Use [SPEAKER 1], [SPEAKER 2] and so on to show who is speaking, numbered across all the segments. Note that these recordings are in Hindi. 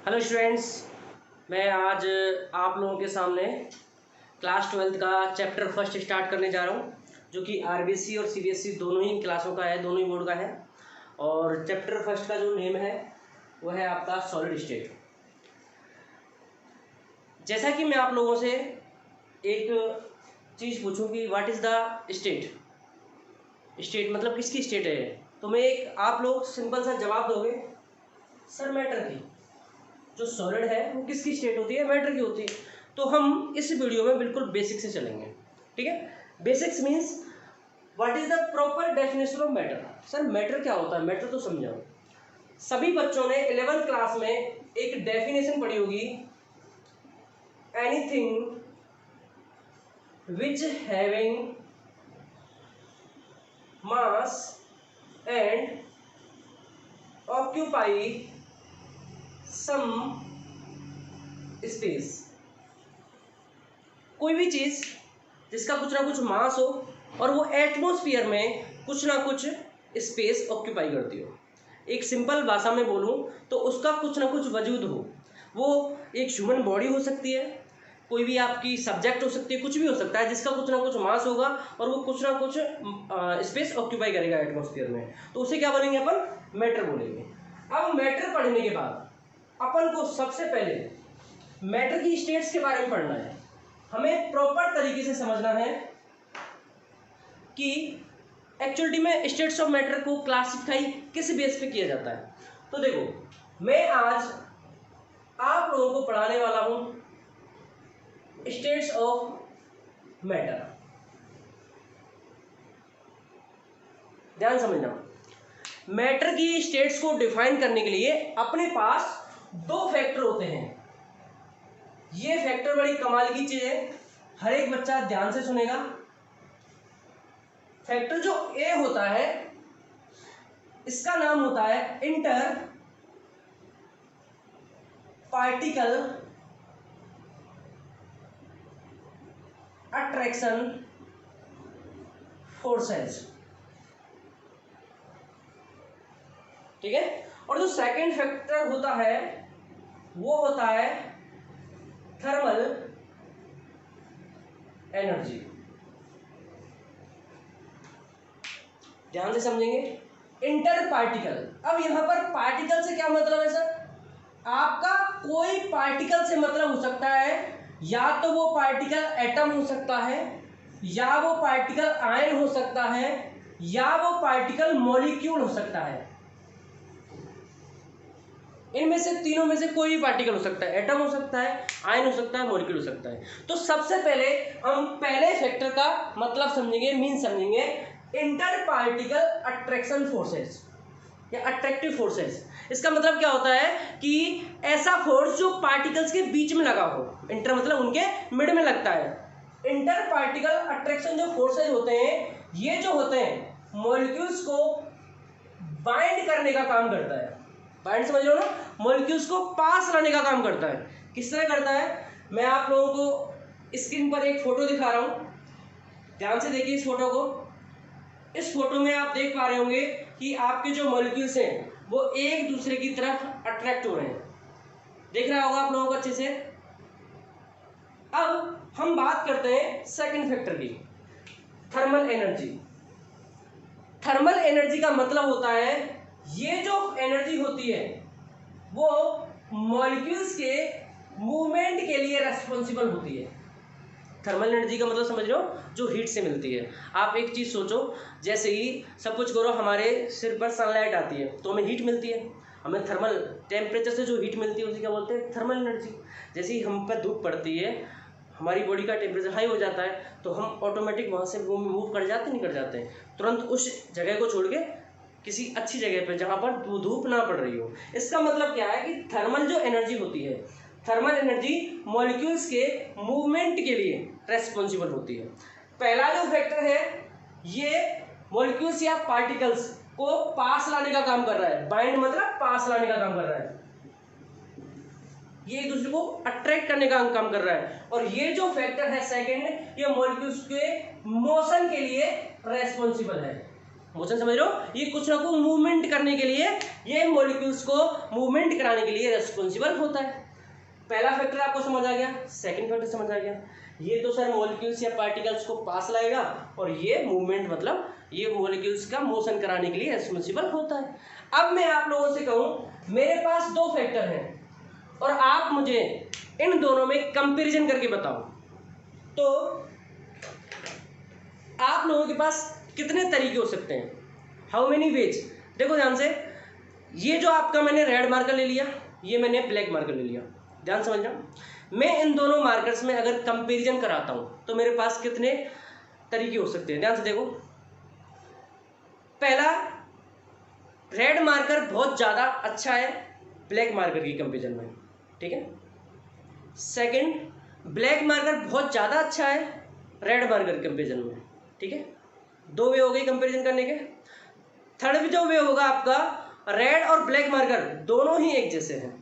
[SPEAKER 1] हेलो स्टूडेंट्स, मैं आज आप लोगों के सामने क्लास 12th का चैप्टर फर्स्ट स्टार्ट करने जा रहा हूँ, जो कि आरबीएसई और सीबीएसई दोनों ही क्लासों का है, दोनों ही बोर्ड का है। और चैप्टर फर्स्ट का जो नेम है वो है आपका सॉलिड स्टेट। जैसा कि मैं आप लोगों से एक चीज़ पूछूं कि what is the state, state मतलब किसकी स्टेट है, तो मैं एक आप लोग सिंपल सा जवाब दोगे, सर मैटर की। जो सॉलिड है वो किसकी स्टेट होती है, मैटर की होती है। तो हम इस वीडियो में बिल्कुल बेसिक से चलेंगे, ठीक है। Basics means what is the proper definition of matter. Sir matter क्या होता है, मैटर तो समझाओ। सभी बच्चों ने 11th क्लास में एक डेफिनेशन पढ़ी होगी, anything which having mass and occupy some space. कोई भी चीज जिसका कुछ ना कुछ मास हो और वो एटमॉस्फेयर में कुछ ना कुछ स्पेस ऑक्यूपाई करती हो। एक सिंपल भाषा में बोलूं तो उसका कुछ ना कुछ वजूद हो। वो एक ह्यूमन बॉडी हो सकती है, कोई भी आपकी सब्जेक्ट हो सकती है, कुछ भी हो सकता है जिसका कुछ ना कुछ मास होगा और वो कुछ ना कुछ स्पेस ऑक्यूपाई करेगा एटमॉस्फेयर में, तो उसे क्या बोलेंगे अपन, मैटर बोलेंगे। अब मैटर पढ़ने के बाद अपन को सबसे पहले मैटर की स्टेट्स के बारे में पढ़ना है। हमें प्रॉपर तरीके से समझना है कि एक्चुअली में स्टेट्स ऑफ मैटर को क्लासिफाई किस बेस पे किया जाता है। तो देखो, मैं आज आप लोगों को पढ़ाने वाला हूं स्टेट्स ऑफ मैटर। ध्यान समझना, मैटर की स्टेट्स को डिफाइन करने के लिए अपने पास दो फैक्टर होते हैं। ये फैक्टर बड़ी कमाल की चीज है, हर एक बच्चा ध्यान से सुनेगा। फैक्टर जो ए होता है इसका नाम होता है इंटर पार्टिकल अट्रैक्शन फोर्सेस, ठीक है। और जो सेकंड फैक्टर होता है वो होता है थर्मल एनर्जी। ध्यान से समझेंगे, इंटर पार्टिकल। अब यहां पर पार्टिकल से क्या मतलब है सर, आपका कोई पार्टिकल से मतलब हो सकता है, या तो वो पार्टिकल एटम हो सकता है, या वो पार्टिकल आयन हो सकता है, या वो पार्टिकल मॉलिक्यूल हो सकता है। इनमें से तीनों में से कोई भी पार्टिकल हो सकता है, एटम हो सकता है, आयन हो सकता है, मॉलिक्यूल हो सकता है। तो सबसे पहले हम पहले फैक्टर का मतलब समझेंगे, मीन समझेंगे, इंटर पार्टिकल अट्रैक्शन फोर्सेस या अट्रैक्टिव फोर्सेस। इसका मतलब क्या होता है कि ऐसा फोर्स जो पार्टिकल्स के बीच में लगा हो, इंटर मतलब उनके मिड में लगता है। इंटर पार्टिकल अट्रैक्शन जो फोर्सेस होते हैं, ये जो होते हैं मॉलिक्यूल्स को बाइंड करने का काम करता है। बाइंड समझ लो ना, मॉलिक्यूल्स को पास लाने का काम करता है। किस तरह करता है, मैं आप लोगों को स्क्रीन पर एक फोटो दिखा रहा हूं, ध्यान से देखिए इस फोटो को। इस फोटो में आप देख पा रहे होंगे कि आपके जो मॉलिक्यूल्स हैं वो एक दूसरे की तरफ अट्रैक्ट हो रहे हैं, देख रहा होगा आप लोगों को अच्छे से। अब हम बात करते हैं सेकंड फैक्टर की, थर्मल एनर्जी। थर्मल एनर्जी का मतलब होता है, ये जो एनर्जी होती है वो मॉलिक्यूल्स के मूवमेंट के लिए रेस्पॉन्सिबल होती है। थर्मल एनर्जी का मतलब समझ रहे हो, जो हीट से मिलती है। आप एक चीज़ सोचो, जैसे ही सब कुछ करो, हमारे सिर पर सनलाइट आती है तो हमें हीट मिलती है, हमें थर्मल टेम्परेचर से जो हीट मिलती है उसे क्या बोलते हैं, थर्मल एनर्जी। जैसे ही हम पर धूप पड़ती है, हमारी बॉडी का टेम्परेचर हाई हो जाता है, तो हम ऑटोमेटिक वहाँ से मूव कर जाते नहीं कर जाते हैं, तुरंत उस जगह को छोड़ के किसी अच्छी जगह पे जहाँ पर धूप ना पड़ रही हो। इसका मतलब क्या है कि थर्मल जो एनर्जी होती है, थर्मल एनर्जी मॉलिक्यूल्स के मूवमेंट के लिए रेस्पॉन्सिबल होती है। पहला जो फैक्टर है ये मॉलिक्यूल्स या पार्टिकल्स को पास लाने का काम कर रहा है, बाइंड मतलब पास लाने का काम कर रहा है, ये एक दूसरे को अट्रैक्ट करने का काम कर रहा है। और ये जो फैक्टर है सेकंड, ये मॉलिक्यूल्स के मोशन के लिए रेस्पॉन्सिबल है। मोशन समझ रहे हो, ये कुछ ना कुछ मूवमेंट करने के लिए, ये मॉलिक्यूल्स को मूवमेंट कराने के लिए रेस्पॉन्सिबल होता है। पहला फैक्टर आपको समझ आ गया, सेकंड फैक्टर समझ आ गया। ये तो सर मॉलिक्यूल्स या पार्टिकल्स को पास लाएगा, और ये मूवमेंट मतलब ये मॉलिक्यूल्स का मोशन कराने के लिए रेस्पॉन्सिबल होता है। अब मैं आप लोगों से कहूँ, मेरे पास दो फैक्टर हैं और आप मुझे इन दोनों में कंपैरिजन करके बताओ, तो आप लोगों के पास कितने तरीके हो सकते हैं, हाउ मेनी वेज। देखो ध्यान से, ये जो आपका मैंने रेड मार्कर ले लिया, ये मैंने ब्लैक मार्कर ले लिया, ध्यान समझना। मैं इन दोनों मार्कर्स में अगर कंपैरिजन कराता हूं तो मेरे पास कितने तरीके हो सकते हैं, ध्यान से देखो। पहला, रेड मार्कर बहुत ज़्यादा अच्छा है ब्लैक मार्कर की कंपैरिजन में, ठीक है। सेकंड, ब्लैक मार्कर बहुत ज़्यादा अच्छा है रेड मार्कर कंपैरिजन में, ठीक है। दो वे हो गई कंपैरिजन करने के। थर्ड जो वे होगा आपका, रेड और ब्लैक मार्कर दोनों ही एक जैसे हैं,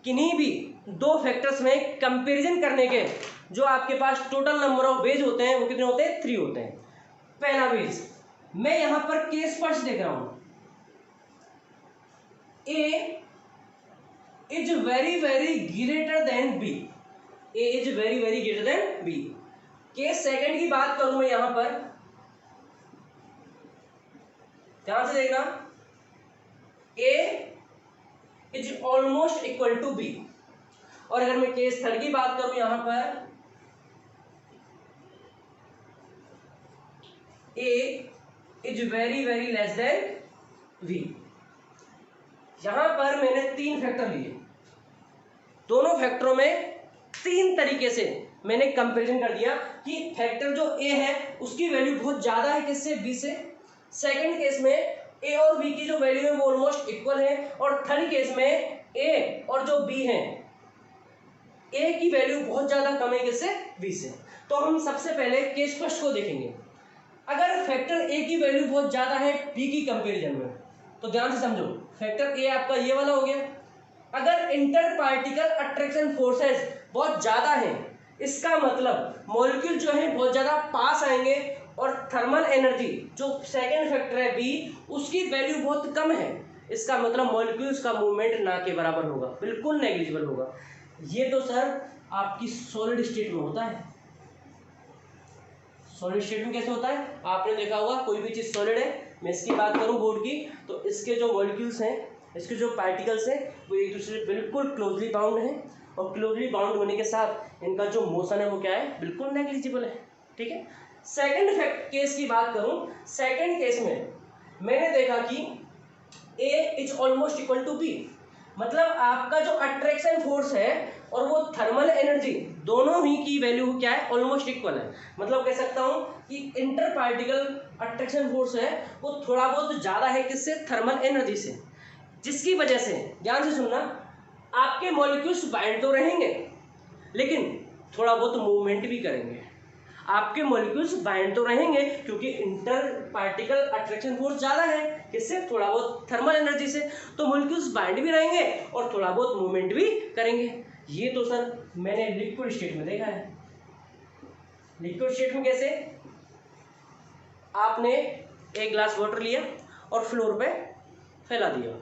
[SPEAKER 1] किन्हीं भी दो फैक्टर्स में कंपैरिजन करने के जो आपके पास टोटल नंबर ऑफ वेज होते हैं वो कितने होते हैं, 3 होते हैं। पहला वेज, मैं यहां पर केस फर्स्ट देख रहा हूं, A is very very greater than B, A is very very greater than B. Case second की बात करूं मैं यहां पर, ध्यान से देखना, A is almost equal to B. और अगर मैं केस थर्ड की बात करूं यहां पर, A is very very less than V. यहां पर मैंने 3 फैक्टर लिए, दोनों फैक्टरों में 3 तरीके से मैंने कंपैरिजन कर दिया कि फैक्टर जो ए है उसकी वैल्यू बहुत ज्यादा है किससे, बी से। सेकंड केस में ए और बी की जो वैल्यू है वो ऑलमोस्ट इक्वल है, और थर्ड केस में ए और जो बी है, ए की वैल्यू बहुत ज्यादा कम है किससे, बी से। तो हम सबसे पहले केस फर्स्ट को देखेंगे। अगर फैक्टर ए की वैल्यू बहुत ज्यादा है बी की कंपैरिजन में, तो ध्यान से समझो, फैक्टर ए आपका ये वाला हो गया। अगर इंटर पार्टिकल अट्रैक्शन फोर्सेस बहुत ज्यादा है, इसका मतलब मॉलिक्यूल जो है बहुत ज्यादा पास आएंगे, और थर्मल एनर्जी जो सेकंड फैक्टर है बी, उसकी वैल्यू बहुत कम है। इसका मतलब मॉलिक्यूल्स का मूवमेंट ना के बराबर होगा, बिल्कुल नेग्लिजिबल होगा। ये तो सर आपकी सॉलिड स्टेट में होता है। सॉलिड स्टेट में कैसे होता है, आपने देखा होगा, कोई भी चीज सॉलिड है, मैं इसकी बात करूं बोर्ड की, तो इसके जो मॉलिक्यूल्स हैं, इसके जो पार्टिकल्स हैं, वो एक दूसरे से बिल्कुल क्लोजली बाउंड हैं, और क्लोजली बाउंड होने के साथ इनका जो मोशन है वो क्या है, बिल्कुल नेग्लिजिबल है, ठीक है। सेकंड केस की बात करूं, सेकंड केस में मैंने देखा कि A is almost equal to B, मतलब आपका जो अट्रैक्शन फोर्स है और वो थर्मल एनर्जी दोनों ही की वैल्यू क्या है, ऑलमोस्ट इक्वल है। मतलब कह सकता हूं कि इंटर पार्टिकल अट्रैक्शन फोर्स है वो थोड़ा बहुत ज़्यादा है किससे, थर्मल एनर्जी से, जिसकी वजह से, ध्यान से सुनना, आपके मॉलिक्यूल्स बाइंड तो रहेंगे लेकिन थोड़ा बहुत मूवमेंट भी करेंगे। आपके मॉलिक्यूल्स बाइंड तो रहेंगे क्योंकि इंटर पार्टिकल अट्रैक्शन फोर्स ज़्यादा है, किससे, थोड़ा बहुत थर्मल एनर्जी से, तो मॉलिक्यूल्स बाइंड भी रहेंगे और थोड़ा बहुत मूवमेंट भी करेंगे। ये तो सर मैंने लिक्विड स्टेट में देखा है। लिक्विड स्टेट में कैसे, आपने एक ग्लास वाटर लिया और फ्लोर पे फैला दिया,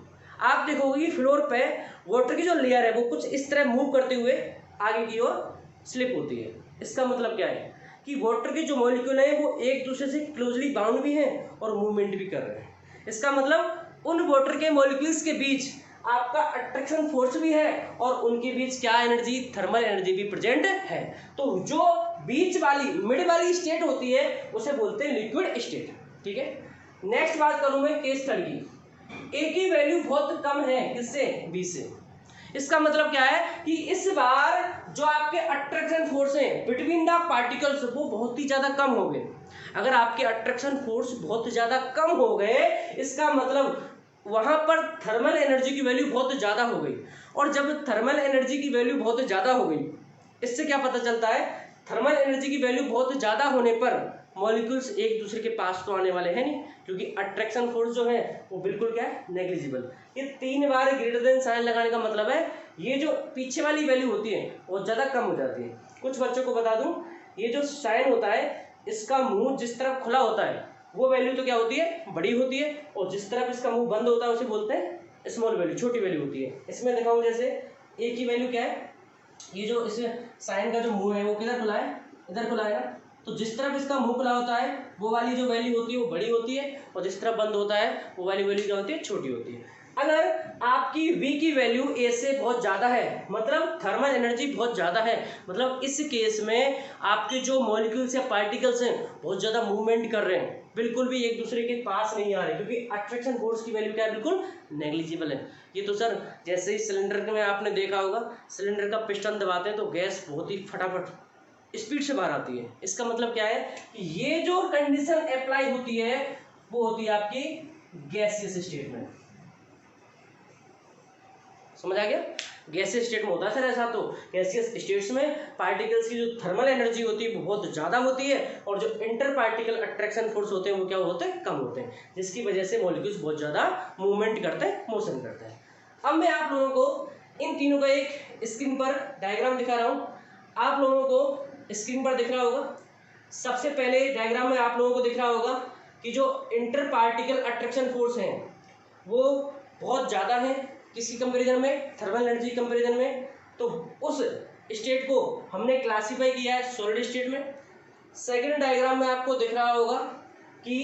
[SPEAKER 1] आप देखोगे कि फ्लोर पे वाटर की जो लेयर है वो कुछ इस तरह मूव करते हुए आगे की ओर स्लिप होती है। इसका मतलब क्या है कि वाटर के जो मॉलिक्यूल हैं वो एक दूसरे से क्लोजली बाउंड भी हैं और मूवमेंट भी कर रहे हैं। इसका मतलब उन वाटर के मॉलिक्यूल्स के बीच आपका अट्रैक्शन फोर्स भी है और उनके बीच क्या एनर्जी, थर्मल एनर्जी भी प्रेजेंट है। तो जो बीच वाली मिड वाली स्टेट होती है उसे बोलते हैं लिक्विड स्टेट, ठीक है। नेक्स्ट बात करूं मैं केस थर्ड की, ए की वैल्यू बहुत कम है किससे, बी से। इसका मतलब क्या है कि इस बार जो आपके अट्रैक्शन फोर्स है बिटवीन द पार्टिकल्स वो बहुत ही ज़्यादा कम हो गए। अगर आपके अट्रैक्शन फोर्स बहुत ज़्यादा कम हो गए, इसका मतलब वहाँ पर थर्मल एनर्जी की वैल्यू बहुत ज़्यादा हो गई, और जब थर्मल एनर्जी की वैल्यू बहुत ज़्यादा हो गई, इससे क्या पता चलता है, थर्मल एनर्जी की वैल्यू बहुत ज़्यादा होने पर मॉलिक्यूल्स एक दूसरे के पास तो आने वाले हैं नहीं, क्योंकि अट्रैक्शन फोर्स जो है वो बिल्कुल क्या है, नेग्लिजिबल। ये 3 बार ग्रेटर देन साइन लगाने का मतलब है ये जो पीछे वाली वैल्यू होती है वो ज़्यादा कम हो जाती है। कुछ बच्चों को बता दूं, ये जो साइन होता है इसका मुंह जिस तरफ खुला होता है वो वैल्यू तो क्या होती है, बड़ी होती है, और जिस तरफ इसका मुंह बंद होता है उसे बोलते हैं स्मॉल वैल्यू, छोटी वैल्यू होती है। इसमें दिखाऊं जैसे ए की वैल्यू क्या है, ये जो इस साइन का जो मुंह है वो किधर खुला है, इधर खुला है ना, तो जिस तरफ इसका मुंह खुला होता है वो वाली जो वैल्यू होती है वो बड़ी होती है, और जिस तरफ बंद होता है वो वाली वैल्यू क्या होती है, छोटी होती है। अगर आपकी V की वैल्यू A से बहुत ज़्यादा है, मतलब थर्मल एनर्जी बहुत ज़्यादा है, मतलब इस केस में आपके जो मॉलिक्यूल्स या पार्टिकल्स हैं बहुत ज़्यादा मूवमेंट कर रहे हैं, बिल्कुल भी एक दूसरे के पास नहीं आ रहे, क्योंकि अट्रैक्शन फोर्स की वैल्यू क्या है, बिल्कुल नेग्लिजिबल है। ये तो सर जैसे ही सिलेंडर में आपने देखा होगा, सिलेंडर का पिस्टन दबाते हैं तो गैस बहुत ही फटाफट स्पीड से बाहर आती है। इसका मतलब क्या है कि ये जो कंडीशन अप्लाई होती है वो होती है आपकी गैसियस स्टेट में। समझ आ गया, गैसियस स्टेट में होता है सर ऐसा। तो गैसियस स्टेट्स में पार्टिकल्स की जो थर्मल एनर्जी होती है वो बहुत ज़्यादा होती है, और जो इंटर पार्टिकल अट्रैक्शन फोर्स होते हैं वो क्या होते हैं, कम होते हैं, जिसकी वजह से मॉलिक्यूल्स बहुत ज़्यादा मूवमेंट करते हैं, मोशन करते हैं। अब मैं आप लोगों को इन तीनों का एक स्क्रीन पर डायग्राम दिखा रहा हूँ, आप लोगों को स्क्रीन पर दिख रहा होगा। सबसे पहले डायग्राम में आप लोगों को दिख रहा होगा कि जो इंटर पार्टिकल अट्रैक्शन फोर्स हैं वो बहुत ज़्यादा है किसी कंपैरिजन में, थर्मल एनर्जी कंपैरिजन में। तो उस स्टेट को हमने क्लासीफाई किया है सॉलिड स्टेट में। सेकंड डायग्राम में आपको दिख रहा होगा कि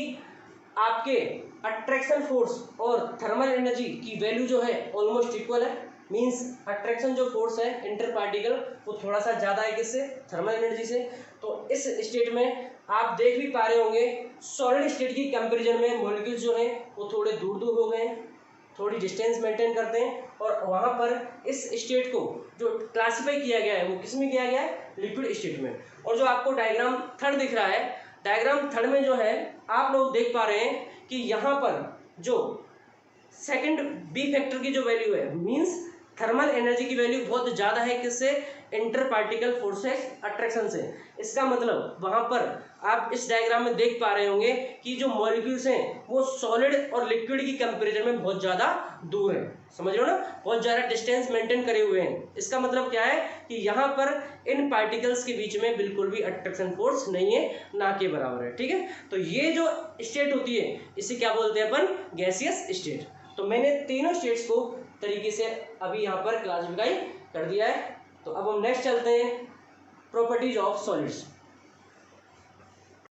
[SPEAKER 1] आपके अट्रैक्शन फोर्स और थर्मल एनर्जी की वैल्यू जो है ऑलमोस्ट इक्वल है, मींस अट्रैक्शन जो फोर्स है इंटर पार्टिकल वो थोड़ा सा ज़्यादा है किससे, थर्मल एनर्जी से। तो इस स्टेट में आप देख भी पा रहे होंगे सॉलिड स्टेट की कंपैरिजन में मॉलिक्यूल्स जो हैं वो थोड़े दूर दूर हो गए हैं, थोड़ी डिस्टेंस मेंटेन करते हैं, और वहाँ पर इस स्टेट को जो क्लासीफाई किया गया है वो किस में किया गया है, लिक्विड स्टेट में। और जो आपको डायग्राम थर्ड दिख रहा है, डायग्राम थर्ड में जो है आप लोग देख पा रहे हैं कि यहाँ पर जो सेकंड बी फैक्टर की जो वैल्यू है, मींस थर्मल एनर्जी की वैल्यू बहुत ज़्यादा है किससे, इंटर पार्टिकल फोर्सेस अट्रैक्शन से। इसका मतलब वहाँ पर आप इस डायग्राम में देख पा रहे होंगे कि जो मॉलिक्यूल्स हैं वो सॉलिड और लिक्विड की कंपैरिजन में बहुत ज़्यादा दूर हैं, समझ रहे हो ना, बहुत ज़्यादा डिस्टेंस मेंटेन करे हुए हैं। इसका मतलब क्या है कि यहाँ पर इन पार्टिकल्स के बीच में बिल्कुल भी अट्रैक्शन फोर्स नहीं है, ना के बराबर है, ठीक है। तो ये जो स्टेट होती है इसे क्या बोलते हैं अपन, गैसियस स्टेट। तो मैंने तीनों स्टेट्स को तरीके से अभी यहाँ पर क्लासिफाई कर दिया है। तो अब हम नेक्स्ट चलते हैं, प्रॉपर्टीज ऑफ सॉलिड्स।